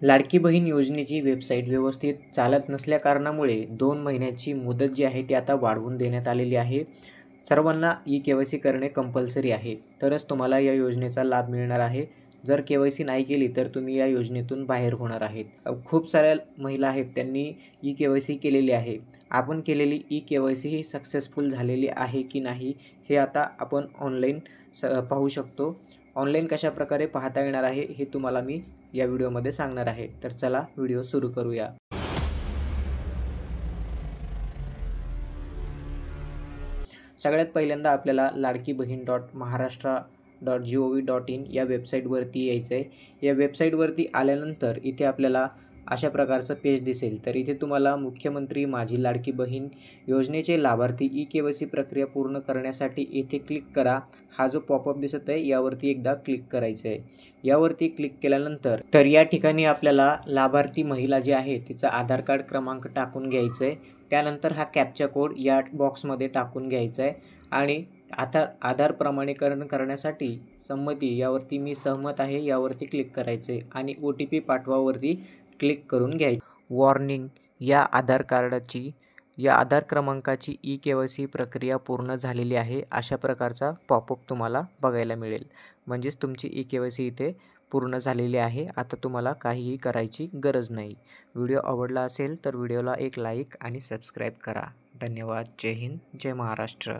लाडकी बहीण योजनेची वेबसाईट व्यवस्थित चालत नसल्या कारणामुळे 2 महिन्याची मुदत जी आहे ती आता वाढवून देण्यात आलेली आहे. सर्वांना ई-के-वाय-सी करणे कंपल्सरी आहे. तरच तुम्हाला या योजनेचा लाभ मिळणार आहे. जर के-वाय-सी नाही केली तर तुम्ही या योजनेतून बाहेर होणार आहेत. खूप साऱ्या महिला आहेत त्यांनी ई-के-वाय-सी केलेली आहे. आपण केलेली ई-के-वाय-सी ही सक्सेसफुल झालेली आहे की नाही हे आता आपण ऑनलाईन पाहू शकतो. ऑनलाईन कशाप्रकारे पाहता येणार आहे हे तुम्हाला मी या व्हिडिओमध्ये सांगणार आहे. तर चला व्हिडिओ सुरू करूया. सगळ्यात पहिल्यांदा आपल्याला ladkibhin.maharashtra.gov.in या वेबसाईटवरती यायचं आहे. या वेबसाईटवरती आल्यानंतर इथे आपल्याला अशा प्रकारचं पेज दिसेल. तर इथे तुम्हाला मुख्यमंत्री माझी लाडकी बहीण योजनेचे लाभार्थी ई-के-वाय-सी प्रक्रिया पूर्ण करण्यासाठी इथे क्लिक करा. हा जो पॉपअप दिसत आहे यावरती एकदा क्लिक करायचं आहे. यावरती क्लिक केल्यानंतर तर या ठिकाणी आपल्याला लाभार्थी महिला जी आहे तिचा आधार कार्ड क्रमांक टाकून घ्यायचं आहे. त्यानंतर हा कॅप्चा कोड या बॉक्समध्ये टाकून घ्यायचा आहे आणि आधार प्रमाणीकरण करण्यासाठी संमती यावरती मी सहमत आहे यावरती क्लिक करायचं आहे आणि OTP पाठवावरती क्लिक करून घ्यायचं. वॉर्निंग, या आधार क्रमांकाची ई-के-वाय-सी प्रक्रिया पूर्ण झालेली आहे अशा प्रकारचा पॉपअप तुम्हाला बघायला मिळेल. म्हणजेच तुमची ई-के-वाय-सी इथे पूर्ण झालेली आहे. आता तुम्हाला काहीही करायची गरज नाही. व्हिडिओ आवडला असेल तर व्हिडिओला एक लाईक आणि सबस्क्राईब करा. धन्यवाद. जय हिंद, जय महाराष्ट्र.